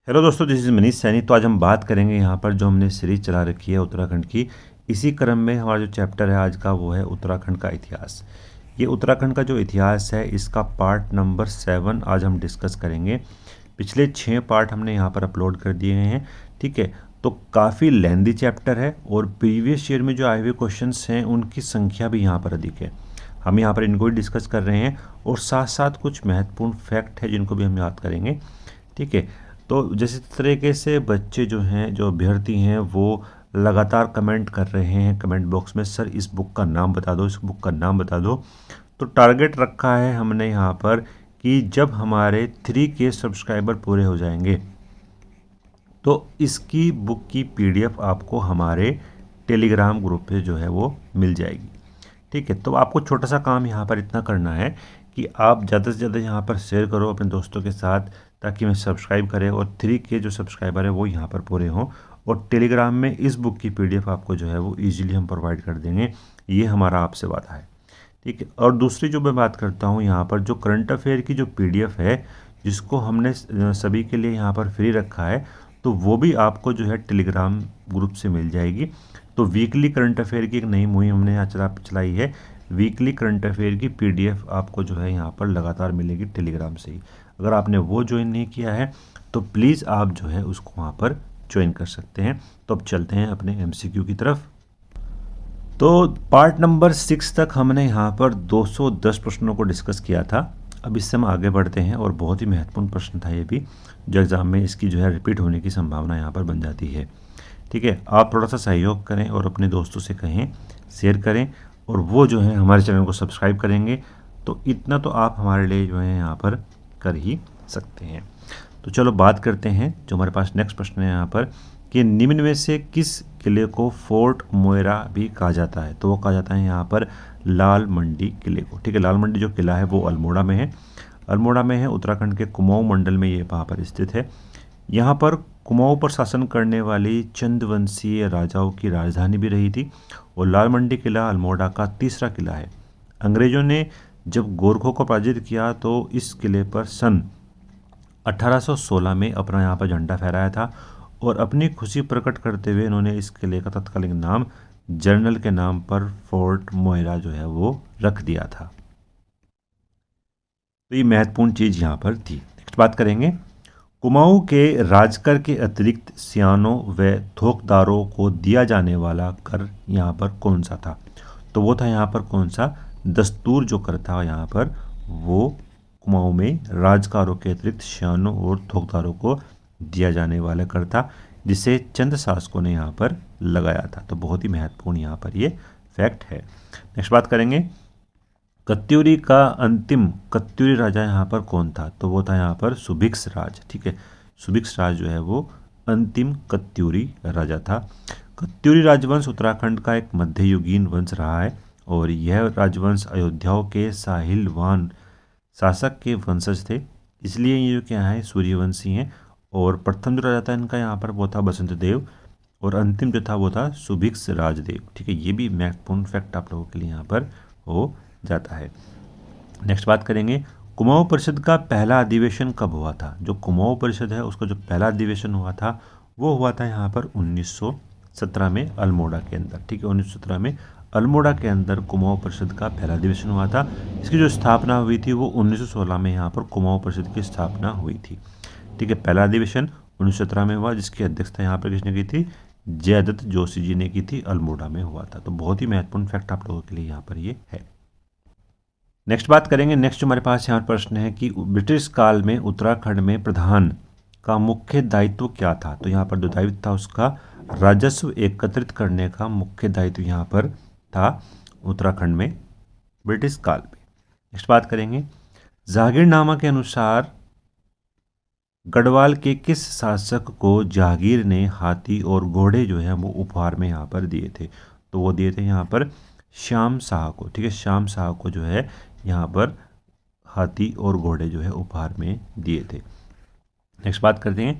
Hello दोस्तों, this is Manish Saini. तो आज हम बात करेंगे यहाँ पर जो हमने सीरीज चला रखी है उत्तराखंड की। इसी क्रम में हमारा जो चैप्टर है आज का वो है उत्तराखंड का इतिहास। ये उत्तराखंड का जो इतिहास है इसका पार्ट नंबर 7 आज हम डिस्कस करेंगे। पिछले 6 पार्ट हमने यहाँ पर अपलोड कर दिए हैं। ठीक है, तो काफ़ी लेंदी चैप्टर है और प्रीवियस ईयर में जो आए हुए क्वेश्चंस हैं उनकी संख्या भी यहाँ पर अधिक है। हम यहाँ पर इनको भी डिस्कस कर रहे हैं और साथ साथ कुछ महत्वपूर्ण फैक्ट है जिनको भी हम याद करेंगे। ठीक है, तो जिस तरीके से बच्चे जो हैं, जो अभ्यर्थी हैं, वो लगातार कमेंट कर रहे हैं कमेंट बॉक्स में, सर इस बुक का नाम बता दो, इस बुक का नाम बता दो। तो टारगेट रखा है हमने यहाँ पर कि जब हमारे 3K सब्सक्राइबर पूरे हो जाएंगे तो इसकी बुक की PDF आपको हमारे टेलीग्राम ग्रुप पे जो है वो मिल जाएगी। ठीक है, तो आपको छोटा सा काम यहाँ पर इतना करना है कि आप ज़्यादा से ज़्यादा यहाँ पर शेयर करो अपने दोस्तों के साथ, ताकि मैं सब्सक्राइब करें और 3K जो सब्सक्राइबर है वो यहाँ पर पूरे हों। और टेलीग्राम में इस बुक की PDF आपको जो है वो ईजिली हम प्रोवाइड कर देंगे, ये हमारा आपसे वादा है। ठीक है, और दूसरी जो मैं बात करता हूँ यहाँ पर, जो करंट अफेयर की जो PDF है जिसको हमने सभी के लिए यहाँ पर फ्री रखा है, तो वो भी आपको जो है टेलीग्राम ग्रुप से मिल जाएगी। तो वीकली करंट अफेयर की एक नई मुहिम हमने यहाँ चलाई है। वीकली करंट अफेयर की PDF आपको जो है यहाँ पर लगातार मिलेगी टेलीग्राम से ही। अगर आपने वो ज्वाइन नहीं किया है तो प्लीज़ आप जो है उसको वहाँ पर ज्वाइन कर सकते हैं। तो अब चलते हैं अपने MCQ की तरफ। तो पार्ट नंबर 6 तक हमने यहाँ पर 210 प्रश्नों को डिस्कस किया था। अब इससे हम आगे बढ़ते हैं और बहुत ही महत्वपूर्ण प्रश्न था ये भी, जो एग्ज़ाम में इसकी जो है रिपीट होने की संभावना यहाँ पर बन जाती है। ठीक है, आप थोड़ा सा सहयोग करें और अपने दोस्तों से कहें, शेयर करें, और वो जो है हमारे चैनल को सब्सक्राइब करेंगे तो इतना तो आप हमारे लिए जो है यहाँ पर कर ही सकते हैं। तो चलो बात करते हैं, जो हमारे पास नेक्स्ट प्रश्न है यहाँ पर, कि निम्न में से किस किले को फोर्ट मोयरा भी कहा जाता है। तो वो कहा जाता है यहाँ पर लाल मंडी किले को। ठीक है, लाल मंडी जो किला है वो अल्मोड़ा में है। अल्मोड़ा में है, उत्तराखंड के कुमाऊं मंडल में ये वहाँ पर स्थित है। यहाँ पर कुमाऊं पर शासन करने वाली चंदवंशीय राजाओं की राजधानी भी रही थी और लाल मंडी किला अल्मोड़ा का तीसरा किला है। अंग्रेजों ने जब गोरखों को पराजित किया तो इस किले पर सन 1816 में अपना यहाँ पर झंडा फहराया था और अपनी खुशी प्रकट करते हुए इन्होंने इस किले का तत्कालीन नाम जनरल के नाम पर फोर्ट मोयरा जो है वो रख दिया था। तो ये महत्वपूर्ण चीज़ यहाँ पर थी। नेक्स्ट बात करेंगे, कुमाऊं के राजकर के अतिरिक्त सियानों व थोकदारों को दिया जाने वाला कर यहाँ पर कौन सा था। तो वो था यहाँ पर कौन सा, दस्तूर जो कर था यहाँ पर वो कुमाऊं में राजकारों के अतिरिक्त सियानों और थोकदारों को दिया जाने वाला कर था, जिसे चंद शासकों ने यहाँ पर लगाया था। तो बहुत ही महत्वपूर्ण यहाँ पर ये फैक्ट है। नेक्स्ट बात करेंगे, कत्यूरी का अंतिम कत्यूरी राजा यहाँ पर कौन था। तो वो था यहाँ पर सुभिक्ष राज। ठीक है, सुभिक्ष राज जो है वो अंतिम कत्यूरी राजा था। कत्यूरी राजवंश उत्तराखंड का एक मध्ययुगीन वंश रहा है और यह राजवंश अयोध्याओं के साहिलवान शासक के वंशज थे, इसलिए ये जो क्या है सूर्यवंशी हैं। और प्रथम जो राजा था इनका यहाँ पर वो था बसंत देव और अंतिम जो था वो था सुभिक्ष राजदेव। ठीक है, ये भी महत्वपूर्ण फैक्ट आप लोगों के लिए यहाँ पर हो जाता है। नेक्स्ट बात करेंगे, कुमाऊं परिषद का पहला अधिवेशन कब हुआ था। जो कुमाऊं परिषद है उसका जो पहला अधिवेशन हुआ था वो हुआ था यहाँ पर 1917 में अल्मोड़ा के अंदर। ठीक है, 1917 में अल्मोड़ा के अंदर कुमाऊं परिषद का पहला अधिवेशन हुआ था। इसकी जो स्थापना हुई थी वो 1916 में यहाँ पर कुमाऊं परिषद की स्थापना हुई थी। ठीक है, पहला अधिवेशन 1917 में हुआ, जिसकी अध्यक्षता यहाँ पर किसने की थी, जयदत्त जोशी जी ने की थी, अल्मोड़ा में हुआ था। तो बहुत ही महत्वपूर्ण फैक्ट आप लोगों के लिए यहाँ पर ये है। नेक्स्ट बात करेंगे, नेक्स्ट जो हमारे पास यहाँ प्रश्न है कि ब्रिटिश काल में उत्तराखंड में प्रधान का मुख्य दायित्व क्या था। तो यहाँ पर जो दायित्व था उसका राजस्व एकत्रित करने का मुख्य दायित्व यहाँ पर था उत्तराखंड में ब्रिटिश काल में। नेक्स्ट बात करेंगे, जहांगीरनामा के अनुसार गढ़वाल के किस शासक को जहांगीर ने हाथी और घोड़े जो है वो उपहार में यहाँ पर दिए थे। तो वो दिए थे यहाँ पर श्याम शाह को। ठीक है, श्याम शाह को जो है यहाँ पर हाथी और घोड़े जो है उपहार में दिए थे। नेक्स्ट बात करते हैं,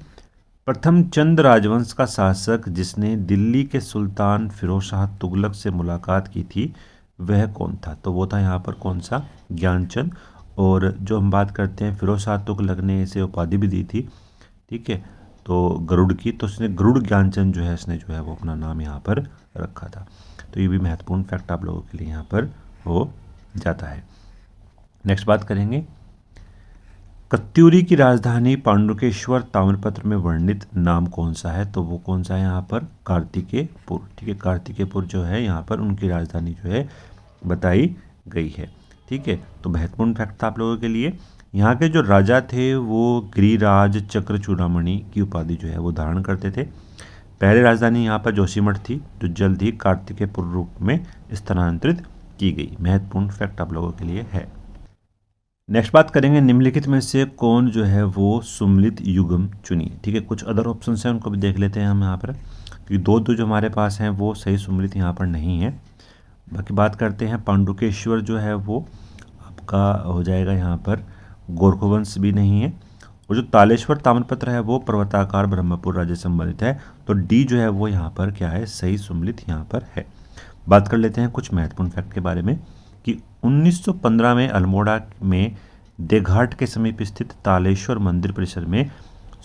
प्रथम चंद राजवंश का शासक जिसने दिल्ली के सुल्तान फिरोज शाह तुगलक से मुलाकात की थी वह कौन था। तो वो था यहाँ पर कौन सा, ज्ञानचंद। और जो हम बात करते हैं फिरोज शाह तुगलक ने इसे उपाधि भी दी थी। ठीक है, तो गरुड़ की, तो इसने गरुड़ ज्ञानचंद जो है इसने जो है वो अपना नाम यहाँ पर रखा था। तो ये भी महत्वपूर्ण फैक्ट आप लोगों के लिए यहाँ पर हो जाता है। नेक्स्ट बात करेंगे, कत्यूरी की राजधानी पांडुकेश्वर ताम्रपत्र में वर्णित नाम कौन सा है? तो वो कौन सा है यहाँ पर? कार्तिकेयपुर। ठीक है, कार्तिकेयपुर जो है यहाँ पर उनकी राजधानी जो है बताई गई है। ठीक है, तो महत्वपूर्ण फैक्ट था आप लोगों के लिए। यहाँ के जो राजा थे वो गिरिराज चक्र चूड़ामणि की उपाधि जो है वो धारण करते थे। पहले राजधानी यहाँ पर जोशीमठ थी, जो जल्द ही कार्तिकेयपुर रूप में स्थानांतरित की गई। महत्वपूर्ण फैक्ट आप लोगों के लिए है। नेक्स्ट बात करेंगे, निम्नलिखित में से कौन जो है वो सुम्मिलित युग्म चुनिए। ठीक है, कुछ अदर ऑप्शन हैं उनको भी देख लेते हैं हम यहाँ पर, क्योंकि दो जो हमारे पास हैं वो सही सुम्मिलित यहाँ पर नहीं है। बाकी बात करते हैं, पांडुकेश्वर जो है वो आपका हो जाएगा यहाँ पर, गोरखवंश भी नहीं है, और जो तालेश्वर ताम्रपत्र है वो पर्वताकार ब्रह्मपुर राज्य संबंधित है। तो डी जो है वो यहाँ पर क्या है, सही सुम्मिलित यहाँ पर है। बात कर लेते हैं कुछ महत्वपूर्ण फैक्ट के बारे में कि 1915 में अल्मोड़ा में देघाट के समीप स्थित तालेश्वर मंदिर परिसर में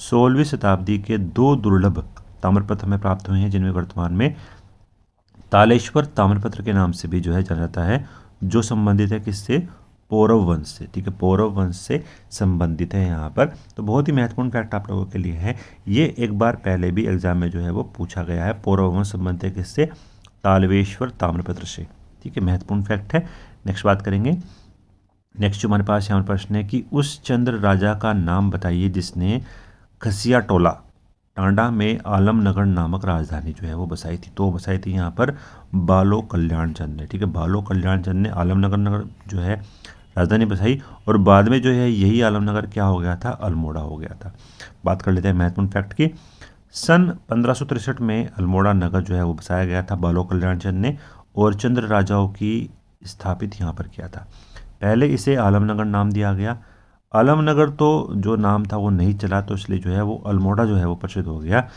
16वीं शताब्दी के 2 दुर्लभ ताम्रपत्र हमें प्राप्त हुए हैं, जिनमें वर्तमान में तालेश्वर ताम्रपत्र के नाम से भी जो है जाना जाता है, जो संबंधित है किससे? पौरव वंश से। ठीक है, पौरव वंश से संबंधित है यहाँ पर। तो बहुत ही महत्वपूर्ण फैक्ट आप लोगों के लिए है, ये एक बार पहले भी एग्जाम में जो है वो पूछा गया है। पौरव वंश संबंधित है किससे? तालवेश्वर ताम्रपत्र से। ठीक है, महत्वपूर्ण फैक्ट है। नेक्स्ट बात करेंगे, नेक्स्ट जो हमारे पास यहाँ प्रश्न है कि उस चंद्र राजा का नाम बताइए जिसने खसिया टोला टांडा में आलमनगर नामक राजधानी जो है वो बसाई थी। तो बसाई थी यहाँ पर बालो कल्याण चंद ने। ठीक है, बालो कल्याण चंद ने आलमनगर जो है राजधानी बसाई, और बाद में जो है यही आलमनगर क्या हो गया था? अल्मोड़ा हो गया था। बात कर लेते हैं महत्वपूर्ण फैक्ट की। सन 1563 में अल्मोड़ा नगर जो है वो बसाया गया था बालो कल्याण चंद ने, और चंद्र राजाओं की स्थापित यहाँ पर किया था। पहले इसे आलमनगर नाम दिया गया। आलमनगर तो जो नाम था वो नहीं चला, तो इसलिए जो है वो अल्मोड़ा जो है वो प्रसिद्ध हो गया।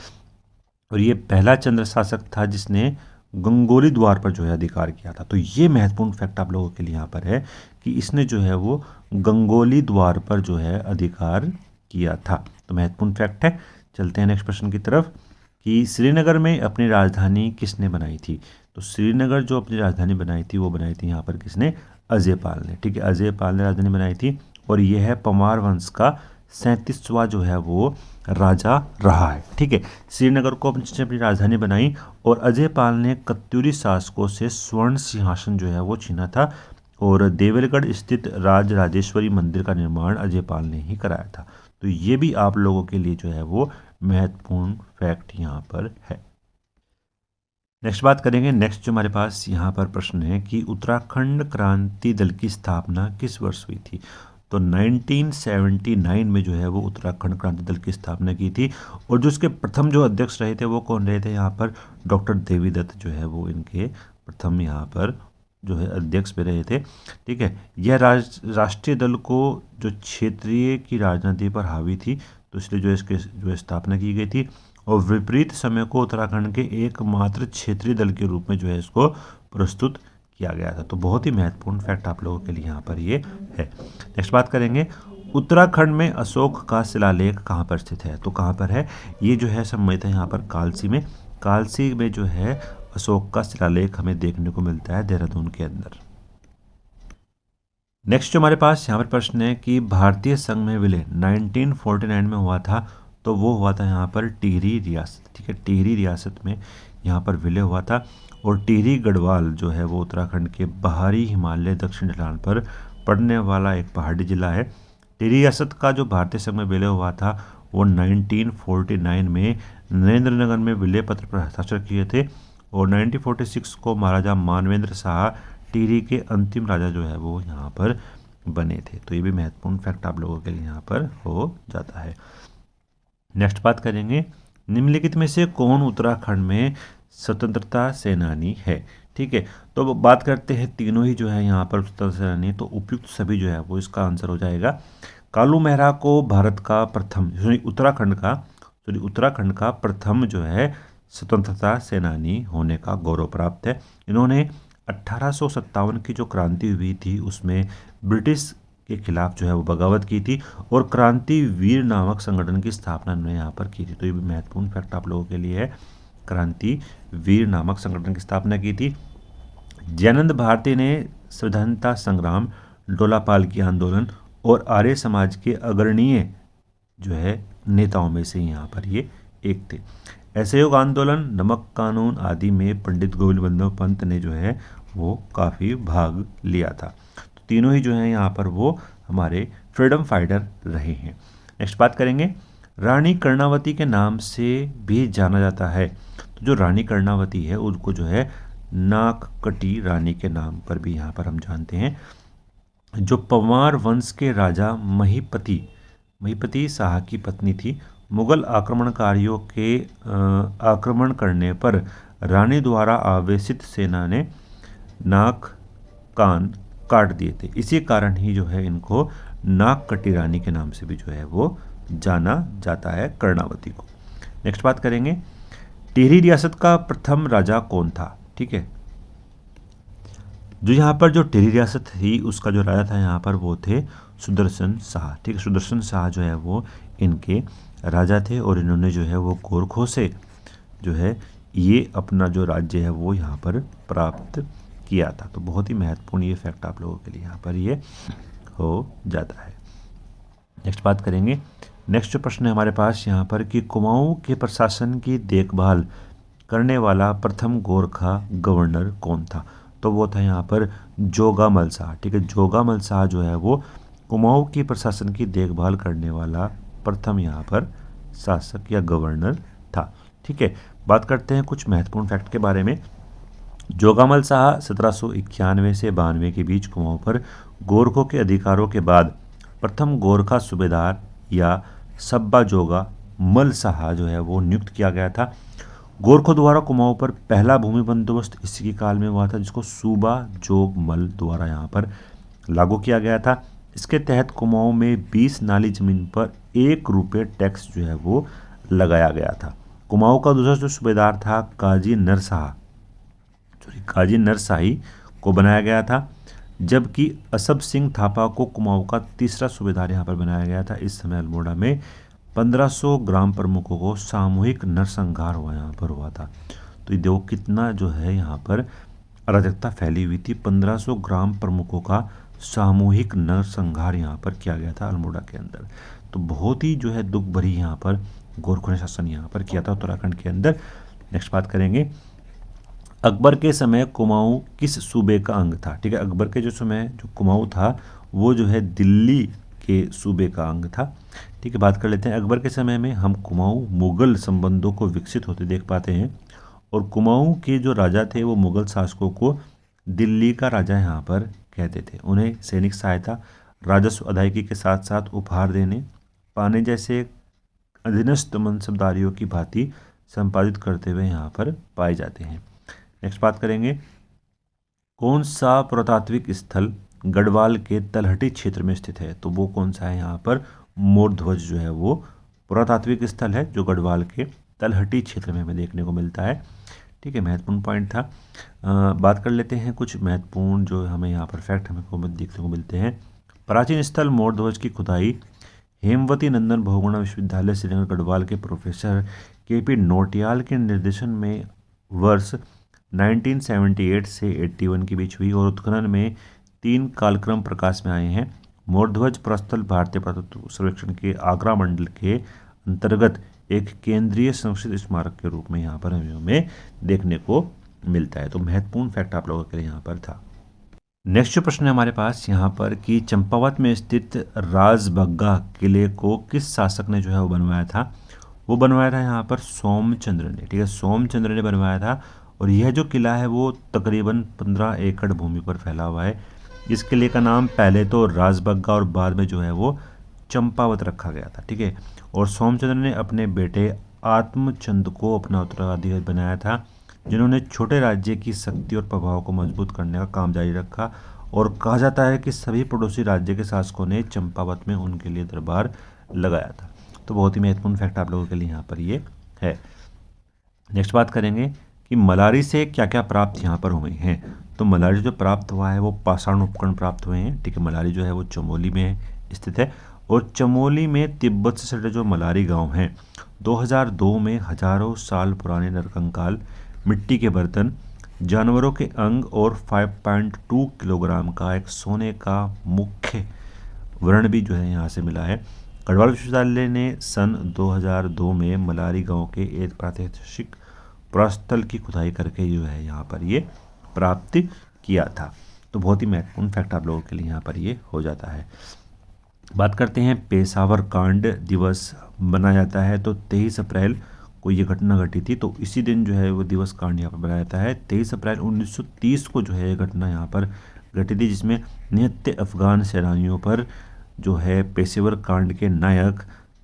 और ये पहला चंद्र शासक था जिसने गंगोली द्वार पर जो है अधिकार किया था। तो ये महत्वपूर्ण फैक्ट आप लोगों के लिए यहाँ पर है कि इसने जो है वो गंगोली द्वार पर जो है अधिकार किया था। तो महत्वपूर्ण फैक्ट है। चलते हैं नेक्स्ट प्रश्न की तरफ कि श्रीनगर में अपनी राजधानी किसने बनाई थी? तो श्रीनगर जो अपनी राजधानी बनाई थी वो बनाई थी यहाँ पर किसने? अजयपाल ने। ठीक है, अजयपाल ने राजधानी बनाई थी, और यह है परमार वंश का 37वां जो है वो राजा रहा है। ठीक है, श्रीनगर को अपनी राजधानी बनाई, और अजयपाल ने कत्यूरी शासकों से स्वर्ण सिंहासन जो है वो छीना था, और देवलगढ़ स्थित राज राजेश्वरी मंदिर का निर्माण अजयपाल ने ही कराया था। तो ये भी आप लोगों के लिए जो है वो महत्वपूर्ण फैक्ट यहाँ पर है। नेक्स्ट बात करेंगे, नेक्स्ट जो हमारे पास यहाँ पर प्रश्न है कि उत्तराखंड क्रांति दल की स्थापना किस वर्ष हुई थी? तो 1979 में जो है वो उत्तराखंड क्रांति दल की स्थापना की थी, और जो इसके प्रथम जो अध्यक्ष रहे थे वो कौन रहे थे? यहाँ पर डॉक्टर देवीदत्त जो है वो इनके प्रथम यहाँ पर जो है अध्यक्ष भी रहे थे। ठीक है, यह राष्ट्रीय दल को जो क्षेत्रीय की राजनीति पर हावी थी, तो इसलिए जो इसके जो स्थापना की गई थी, और विपरीत समय को उत्तराखंड के एकमात्र क्षेत्रीय दल के रूप में जो है इसको प्रस्तुत किया गया था। तो बहुत ही महत्वपूर्ण फैक्ट आप लोगों के लिए यहाँ पर ये है। नेक्स्ट बात करेंगे, उत्तराखंड में अशोक का शिलालेख कहाँ पर स्थित है? तो कहाँ पर है? ये जो है सम्मिलित है यहाँ पर कालसी में। कालसी में जो है अशोक का शिलालेख हमें देखने को मिलता है देहरादून के अंदर। नेक्स्ट जो हमारे पास यहाँ पर प्रश्न है कि भारतीय संघ में विलय 1949 में हुआ था, तो वो हुआ था यहाँ पर टिहरी रियासत। ठीक है, टिहरी रियासत में यहाँ पर विलय हुआ था, और टिहरी गढ़वाल जो है वो उत्तराखंड के बाहरी हिमालय दक्षिण ढलान पर पड़ने वाला एक पहाड़ी जिला है। टिहरी रियासत का जो भारतीय संघ में विलय हुआ था वो 1949 में नरेंद्रनगर में विलय पत्र पर हस्ताक्षर किए थे, और 1946 को महाराजा मानवेंद्र शाह टिहरी के अंतिम राजा जो है वो यहाँ पर बने थे। तो ये भी महत्वपूर्ण फैक्ट आप लोगों के लिए यहाँ पर हो जाता है। नेक्स्ट बात करेंगे, निम्नलिखित में से कौन उत्तराखंड में स्वतंत्रता सेनानी है? ठीक है, तो बात करते हैं तीनों ही जो है यहाँ पर स्वतंत्रता सेनानी, तो उपयुक्त सभी जो है वो इसका आंसर हो जाएगा। कालू मेहरा को भारत का प्रथम उत्तराखंड का प्रथम जो है स्वतंत्रता सेनानी होने का गौरव प्राप्त है। इन्होंने 1857 की जो क्रांति हुई थी उसमें ब्रिटिश के खिलाफ जो है वो बगावत की थी और क्रांति वीर नामक संगठन की स्थापना उन्होंने यहाँ पर की थी। तो ये भी महत्वपूर्ण फैक्ट आप लोगों के लिए है, क्रांति वीर नामक संगठन की स्थापना की थी। जयानंद भारती ने स्वतंत्रता संग्राम, डोलापाल की आंदोलन और आर्य समाज के अग्रणीय जो है नेताओं में से यहाँ पर ये एक थे। असहयोग आंदोलन, नमक कानून आदि में पंडित गोविंद बल्लभ पंत ने जो है वो काफ़ी भाग लिया था। तो तीनों ही जो है यहाँ पर वो हमारे फ्रीडम फाइटर रहे हैं। नेक्स्ट बात करेंगे, रानी कर्णावती के नाम से भी जाना जाता है। तो जो रानी कर्णावती है उनको जो है नाककटी रानी के नाम पर भी यहाँ पर हम जानते हैं। जो पंवार वंश के राजा महीपति शाह की पत्नी थी। मुगल आक्रमणकारियों के आक्रमण करने पर रानी द्वारा आवेशित सेना ने नाक कान काट दिए थे। इसी कारण ही जो है इनको नाककटी रानी के नाम से भी जो है वो जाना जाता है कर्णावती को। नेक्स्ट बात करेंगे, टिहरी रियासत का प्रथम राजा कौन था। ठीक है, जो यहाँ पर जो टिहरी रियासत थी उसका जो राजा था यहाँ पर वो थे सुदर्शन शाह। ठीक है, सुदर्शन शाह जो है वो इनके राजा थे और इन्होंने जो है वो गोरखों से जो है ये अपना जो राज्य है वो यहाँ पर प्राप्त किया था। तो बहुत ही महत्वपूर्ण ये फैक्ट आप लोगों के लिए यहाँ पर ये हो जाता है। नेक्स्ट बात करेंगे, नेक्स्ट जो प्रश्न है हमारे पास यहाँ पर कि कुमाऊं के प्रशासन की देखभाल करने वाला प्रथम गोरखा गवर्नर कौन था। तो वो था यहाँ पर जोगामल शाह। ठीक है, जोगामल शाह जो है वो कुमाऊं की प्रशासन की देखभाल करने वाला प्रथम यहाँ पर शासक या गवर्नर था। ठीक है, बात करते हैं कुछ महत्वपूर्ण फैक्ट के बारे में। जोगामल शाह 1791 से 92 के बीच कुमाऊं पर गोरखों के अधिकारों के बाद प्रथम गोरखा सूबेदार या सब्बा जोगा मल शाह जो है वो नियुक्त किया गया था। गोरखों द्वारा कुमाऊं पर पहला भूमि बंदोबस्त इसी के काल में हुआ था, जिसको सूबा जोग मल द्वारा यहाँ पर लागू किया गया था। इसके तहत कुमाऊं में 20 नाली जमीन पर 1 रुपये टैक्स जो है वो लगाया गया था। कुमाऊं का दूसरा जो सूबेदार था काजी नरशाही को बनाया गया था, जबकि असब सिंह थापा को कुमाऊं का तीसरा सूबेदार यहाँ पर बनाया गया था। इस समय अल्मोड़ा में 1500 ग्राम प्रमुखों को सामूहिक नरसंहार यहाँ पर हुआ था। तो ये देखो कितना जो है यहाँ पर अराजकता फैली हुई थी। 1500 ग्राम प्रमुखों का सामूहिक नरसंहार यहाँ पर किया गया था अल्मोड़ा के अंदर। तो बहुत ही जो है दुख भरी यहाँ पर गोरखों ने शासन यहाँ पर किया था उत्तराखंड के अंदर। नेक्स्ट बात करेंगे, अकबर के समय कुमाऊं किस सूबे का अंग था। ठीक है, अकबर के जो समय जो कुमाऊं था वो जो है दिल्ली के सूबे का अंग था। ठीक है, बात कर लेते हैं अकबर के समय में हम कुमाऊं मुगल संबंधों को विकसित होते देख पाते हैं और कुमाऊं के जो राजा थे वो मुगल शासकों को दिल्ली का राजा यहाँ पर कहते थे। उन्हें सैनिक सहायता, राजस्व अदायगी के साथ साथ उपहार देने पाने जैसे अधीनस्थ मनसबदारियों की भांति संपादित करते हुए यहाँ पर पाए जाते हैं। नेक्स्ट बात करेंगे, कौन सा पुरातात्विक स्थल गढ़वाल के तलहटी क्षेत्र में स्थित है। तो वो कौन सा है, यहाँ पर मोरध्वज जो है वो पुरातात्विक स्थल है जो गढ़वाल के तलहटी क्षेत्र में हमें देखने को मिलता है। ठीक है, महत्वपूर्ण पॉइंट था। बात कर लेते हैं कुछ महत्वपूर्ण जो हमें यहाँ पर फैक्ट हमें देखने को मिलते हैं। प्राचीन स्थल मोरध्वज की खुदाई हेमवती नंदन बहुगुणा विश्वविद्यालय श्रीनगर गढ़वाल के प्रोफेसर के.पी. नोटियाल के निर्देशन में वर्ष 1978 से 81 के बीच हुई और उत्खनन में 3 कालक्रम प्रकाश में आए हैं। मोरध्वज प्रस्थल भारतीय पुरातत्व सर्वेक्षण के आगरा मंडल के अंतर्गत एक केंद्रीय संरक्षित स्मारक के रूप में यहाँ पर हमें देखने को मिलता है। तो महत्वपूर्ण फैक्ट आप लोगों के लिए यहाँ पर था। नेक्स्ट जो प्रश्न है हमारे पास यहाँ पर कि चंपावत में स्थित राजबग्गा किले को किस शासक ने जो है वो बनवाया था। वो बनवाया था यहाँ पर सोमचंद्र ने। ठीक है, सोमचंद्र ने बनवाया था और यह जो किला है वो तकरीबन 15 एकड़ भूमि पर फैला हुआ है। इस किले का नाम पहले तो राजबग्गा और बाद में जो है वो चंपावत रखा गया था। ठीक है, और सोमचंद्र ने अपने बेटे आत्मचंद को अपना उत्तराधिकारी बनाया था, जिन्होंने छोटे राज्य की शक्ति और प्रभाव को मजबूत करने का काम जारी रखा। और कहा जाता है कि सभी पड़ोसी राज्य के शासकों ने चंपावत में उनके लिए दरबार लगाया था। तो बहुत ही महत्वपूर्ण फैक्ट आप लोगों के लिए यहाँ पर ये है। नेक्स्ट बात करेंगे कि मलारी से क्या क्या प्राप्त यहाँ पर हुए हैं। तो मलारी जो प्राप्त हुआ है वो पाषाण उपकरण प्राप्त हुए हैं, ठीक है। मलारी जो है वो चमोली में स्थित है और चमोली में तिब्बत से सटे जो मलारी गांव हैं 2002 में हजारों साल पुराने नरकंकाल, मिट्टी के बर्तन, जानवरों के अंग और 5.2 किलोग्राम का एक सोने का मुख्य वर्ण भी जो है यहाँ से मिला है। गढ़वाल विश्वविद्यालय ने सन 2002 में मलारी गांव के एक प्रात्यक्षिक पुरास्थल की खुदाई करके जो है यहाँ पर ये प्राप्त किया था। तो बहुत ही महत्वपूर्ण फैक्ट आप लोगों के लिए यहाँ पर ये हो जाता है। बात करते हैं पेशावर कांड दिवस मनाया जाता है, तो 23 अप्रैल को ये घटना घटी थी, तो इसी दिन जो है वो दिवस कांड यहाँ पर मनाया जाता है। 23 अप्रैल 1930 को जो है ये घटना यहाँ पर घटी थी, जिसमें निहत्थे अफगान सेनानियों पर जो है पेशेवर कांड के नायक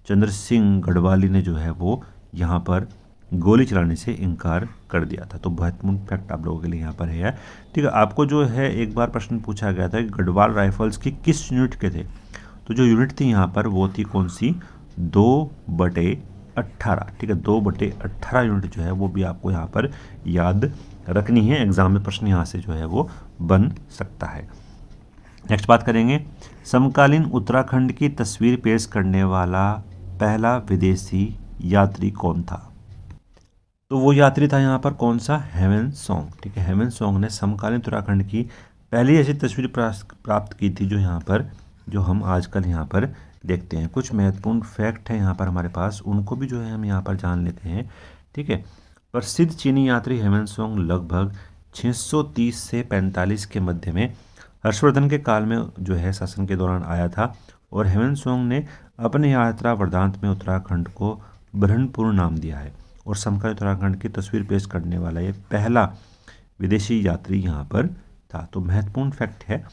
चंद्र सिंह गढ़वाली ने जो है वो यहाँ पर गोली चलाने से इनकार कर दिया था। तो महत्वपूर्ण फैक्ट आप लोगों के लिए यहाँ पर है, ठीक है। आपको जो है एक बार प्रश्न पूछा गया था कि गढ़वाल राइफल्स की किस यूनिट के थे, तो जो यूनिट थी यहाँ पर वो थी कौन सी, 2/18, ठीक है। 2/18 यूनिट जो है वो भी आपको यहाँ पर याद रखनी है, एग्जाम में प्रश्न यहाँ से जो है वो बन सकता है। नेक्स्ट बात करेंगे, समकालीन उत्तराखंड की तस्वीर पेश करने वाला पहला विदेशी यात्री कौन था। तो वो यात्री था यहाँ पर कौन सा, हेमन सोंग, ठीक है। हेमन सोंग ने समकालीन उत्तराखंड की पहली ऐसी तस्वीर प्राप्त की थी जो यहाँ पर जो हम आजकल यहाँ पर देखते हैं। कुछ महत्वपूर्ण फैक्ट है यहाँ पर हमारे पास, उनको भी जो है हम यहाँ पर जान लेते हैं, ठीक है। प्रसिद्ध चीनी यात्री हेमन सोंग लगभग 630 से 45 के मध्य में हर्षवर्धन के काल में जो है शासन के दौरान आया था और हेमन सोंग ने अपने यात्रा वृत्तांत में उत्तराखंड को ब्रह्मपुर नाम दिया है और समकालीन उत्तराखंड की तस्वीर पेश करने वाला ये पहला विदेशी यात्री यहाँ पर था। तो महत्वपूर्ण फैक्ट है।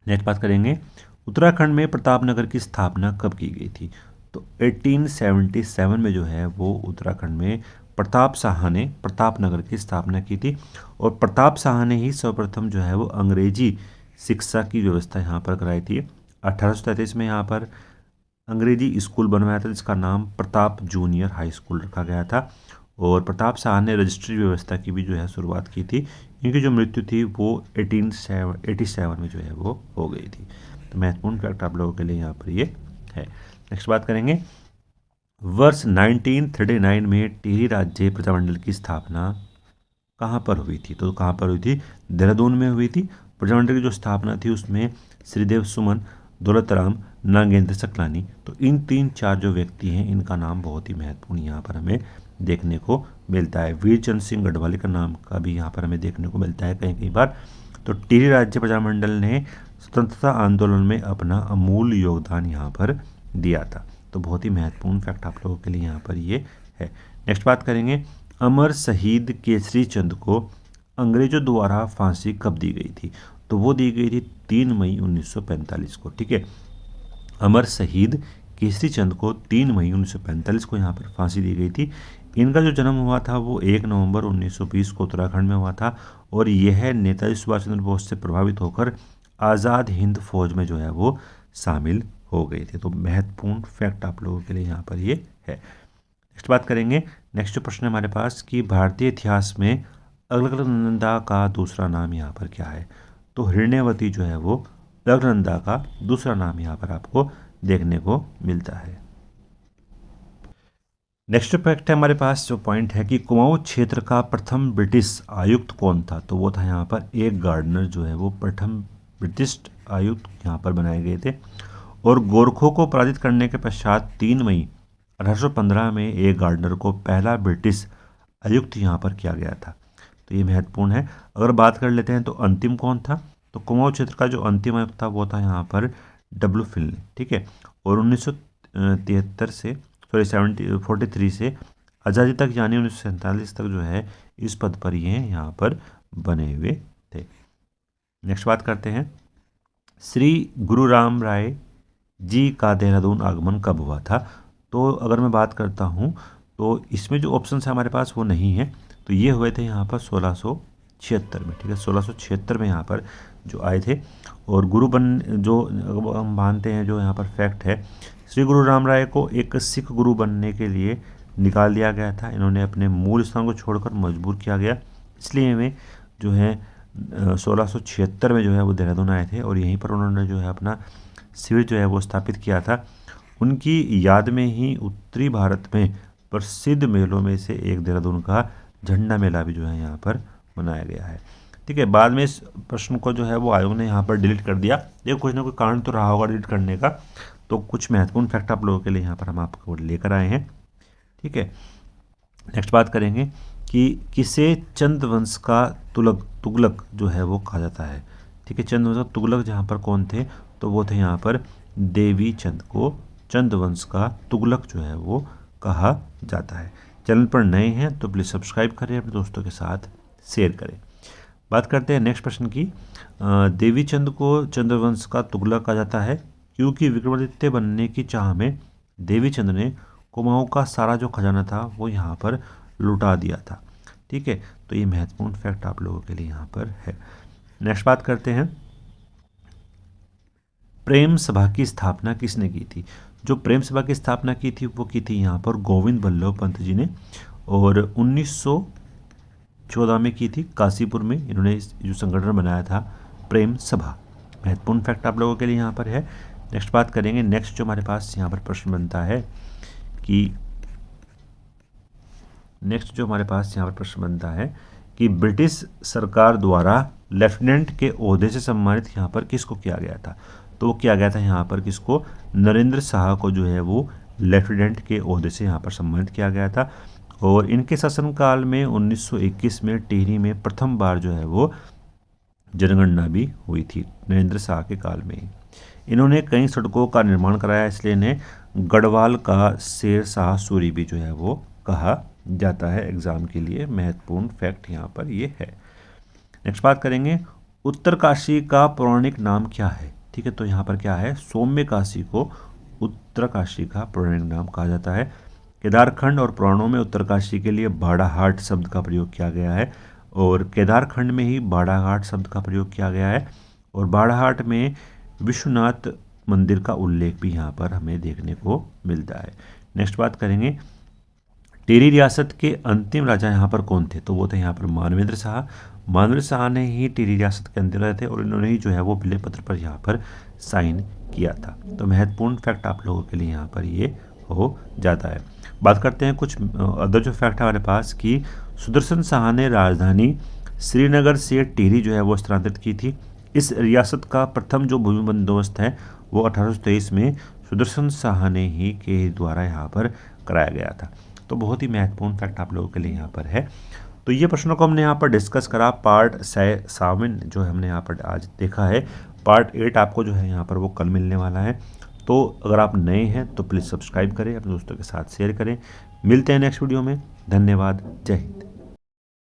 नेक्स्ट बात करेंगे, उत्तराखंड में प्रतापनगर की स्थापना कब की गई थी। तो 1877 में जो है वो उत्तराखंड में प्रताप शाह ने प्रतापनगर की स्थापना की थी और प्रताप शाह ने ही सर्वप्रथम जो है वो अंग्रेजी शिक्षा की व्यवस्था यहाँ पर कराई थी। 1833 में यहाँ पर अंग्रेजी स्कूल बनवाया था जिसका नाम प्रताप जूनियर हाई स्कूल रखा गया था और प्रताप शाह ने रजिस्ट्री व्यवस्था की भी जो है शुरुआत की थी। इनकी जो मृत्यु थी वो 1887 में जो है वो हो गई थी। तो महत्वपूर्ण फैक्ट आप लोगों के लिए यहाँ पर ये है। नेक्स्ट बात करेंगे, वर्ष 1939 में टिहरी राज्य प्रजामंडल की स्थापना कहाँ पर हुई थी। तो कहाँ पर हुई थी, देहरादून में हुई थी। प्रजामंडल की जो स्थापना थी उसमें श्रीदेव सुमन, दौलतराम, नागेंद्र सकलानी, तो इन 3-4 जो व्यक्ति हैं इनका नाम बहुत ही महत्वपूर्ण यहाँ पर हमें देखने को मिलता है। वीरचंद सिंह गढ़वाली का नाम का भी यहाँ पर हमें देखने को मिलता है कई बार। तो टिहरी राज्य प्रजामंडल ने स्वतंत्रता आंदोलन में अपना अमूल्य योगदान यहाँ पर दिया था। तो बहुत ही महत्वपूर्ण फैक्ट आप लोगों के लिए यहाँ पर ये है। नेक्स्ट बात करेंगे, अमर शहीद केसरी चंद को अंग्रेजों द्वारा फांसी कब दी गई थी। तो वो दी गई थी 3 मई 1945 को, ठीक है। अमर शहीद केसरी चंद को 3 मई 1945 को यहाँ पर फांसी दी गई थी। इनका जो जन्म हुआ था वो 1 नवंबर 1920 को उत्तराखंड में हुआ था और यह नेताजी सुभाष चंद्र बोस से प्रभावित होकर आज़ाद हिंद फौज में जो है वो शामिल हो गए थे। तो महत्वपूर्ण फैक्ट आप लोगों के लिए यहाँ पर ये है। नेक्स्ट बात करेंगे, नेक्स्ट जो प्रश्न है हमारे पास कि भारतीय इतिहास में अलकनंदा का दूसरा नाम यहाँ पर क्या है। तो हिरण्यवती जो है वो अलकनंदा का दूसरा नाम यहाँ पर आपको देखने को मिलता है। नेक्स्ट फैक्ट है हमारे पास जो पॉइंट है कि कुमाऊं क्षेत्र का प्रथम ब्रिटिश आयुक्त कौन था। तो वो था यहाँ पर एक गार्डनर जो है वो प्रथम ब्रिटिश आयुक्त यहाँ पर बनाए गए थे और गोरखों को पराजित करने के पश्चात 3 मई 1815 में एक गार्डनर को पहला ब्रिटिश आयुक्त यहाँ पर किया गया था। तो ये महत्वपूर्ण है। अगर बात कर लेते हैं तो अंतिम कौन था, तो कुमाऊं क्षेत्र का जो अंतिम आयुक्त था वो था यहाँ पर डब्ल्यू फिनले, ठीक है। और 1973 से 43 से आज़ादी तक यानी 1947 तक जो है इस पद पर ये यहाँ पर बने हुए थे। नेक्स्ट बात करते हैं, श्री गुरु राम राय जी का देहरादून आगमन कब हुआ था। तो अगर मैं बात करता हूँ तो इसमें जो ऑप्शन है हमारे पास वो नहीं है। तो ये हुए थे यहाँ पर 1676 में, ठीक है। 1676 में यहाँ पर जो आए थे और गुरु बन जो हम मानते हैं जो यहाँ पर फैक्ट है, श्री गुरु राम राय को एक सिख गुरु बनने के लिए निकाल दिया गया था। इन्होंने अपने मूल स्थान को छोड़कर मजबूर किया गया, इसलिए वे जो है 1676 में जो है वो देहरादून आए थे और यहीं पर उन्होंने जो है अपना शिविर जो है वो स्थापित किया था। उनकी याद में ही उत्तरी भारत में प्रसिद्ध मेलों में से एक देहरादून का झंडा मेला भी जो है यहाँ पर मनाया गया है। ठीक है, बाद में इस प्रश्न को जो है वो आयोग ने यहाँ पर डिलीट कर दिया। देखो कुछ ना कोई कारण तो रहा होगा डिलीट करने का, तो कुछ महत्वपूर्ण फैक्ट आप लोगों के लिए यहाँ पर हम आपको लेकर आए हैं। ठीक है, नेक्स्ट बात करेंगे कि किसे चंद्रवंश का तुगलक जो है वो कहा जाता है। ठीक है, चंद्रवंश का तुगलक जहाँ पर कौन थे, तो वो थे यहाँ पर देवी चंद को चंद्रवंश का तुगलक जो है वो कहा जाता है। चैनल पर नए हैं तो प्लीज़ सब्सक्राइब करें, अपने दोस्तों के साथ शेयर करें। बात करते हैं नेक्स्ट प्रश्न की। देवी चंद को चंद्रवंश का तुगलक कहा जाता है क्योंकि विक्रमादित्य बनने की चाह में देवी चंद ने कुमाऊं का सारा जो खजाना था वो यहाँ पर लुटा दिया था। ठीक है, तो ये महत्वपूर्ण फैक्ट आप लोगों के लिए यहाँ पर है। नेक्स्ट बात करते हैं, प्रेम सभा की स्थापना किसने की थी। जो प्रेम सभा की स्थापना की थी वो की थी यहाँ पर गोविंद बल्लभ पंत जी ने, और 1914 में की थी काशीपुर में। इन्होंने जो संगठन बनाया था प्रेम सभा। महत्वपूर्ण फैक्ट आप लोगों के लिए यहाँ पर है। नेक्स्ट बात करेंगे, नेक्स्ट जो हमारे पास यहाँ पर प्रश्न बनता है कि ब्रिटिश सरकार द्वारा लेफ्टिनेंट के ओहदे से सम्मानित यहाँ पर किसको किया गया था। तो वो किया गया था यहाँ पर किसको, नरेंद्र शाह को जो है वो लेफ्टिनेंट के ओहदे से यहाँ पर सम्मानित किया गया था। और इनके शासनकाल में 1921 में टिहरी में प्रथम बार जो है वो जनगणना भी हुई थी, नरेंद्र शाह के काल में ही। इन्होंने कई सड़कों का निर्माण कराया, इसलिए इन्हें गढ़वाल का शेर शाह सूरी भी जो है वो कहा जाता है। एग्जाम के लिए महत्वपूर्ण फैक्ट यहाँ पर ये है। नेक्स्ट बात करेंगे, उत्तरकाशी का पौराणिक नाम क्या है। ठीक है, तो यहाँ पर क्या है, सौम्य काशी को उत्तरकाशी का पौराणिक नाम कहा जाता है। केदारखंड और पुराणों में उत्तरकाशी के लिए बाड़ाहाट शब्द का प्रयोग किया गया है, और केदारखंड में ही बाड़ाघाट शब्द का प्रयोग किया गया है, और बाड़ाहाट में विश्वनाथ मंदिर का उल्लेख भी यहाँ पर हमें देखने को मिलता है। नेक्स्ट बात करेंगे, टिहरी रियासत के अंतिम राजा यहाँ पर कौन थे। तो वो थे यहाँ पर मानवेंद्र शाह। मानवेंद्र शाह ने ही टिहरी रियासत के अंतिम राजा थे, और इन्होंने ही जो है वो बिले पत्र पर यहाँ पर साइन किया था। तो महत्वपूर्ण फैक्ट आप लोगों के लिए यहाँ पर ये हो जाता है। बात करते हैं कुछ अदर जो फैक्ट है हमारे पास कि सुदर्शन शाह ने राजधानी श्रीनगर से टिहरी जो है वो स्थानांतरित की थी। इस रियासत का प्रथम जो भूमि बंदोबस्त है वो 1823 में सुदर्शन शाह ने ही के द्वारा यहाँ पर कराया गया था। तो बहुत ही महत्वपूर्ण फैक्ट आप लोगों के लिए यहाँ पर है। तो ये प्रश्नों को हमने यहाँ पर डिस्कस करा। पार्ट 7 जो हमने यहाँ पर आज देखा है। पार्ट 8 आपको जो है यहाँ पर वो कल मिलने वाला है। तो अगर आप नए हैं तो प्लीज़ सब्सक्राइब करें, अपने दोस्तों के साथ शेयर करें। मिलते हैं नेक्स्ट वीडियो में। धन्यवाद। जय हिंद।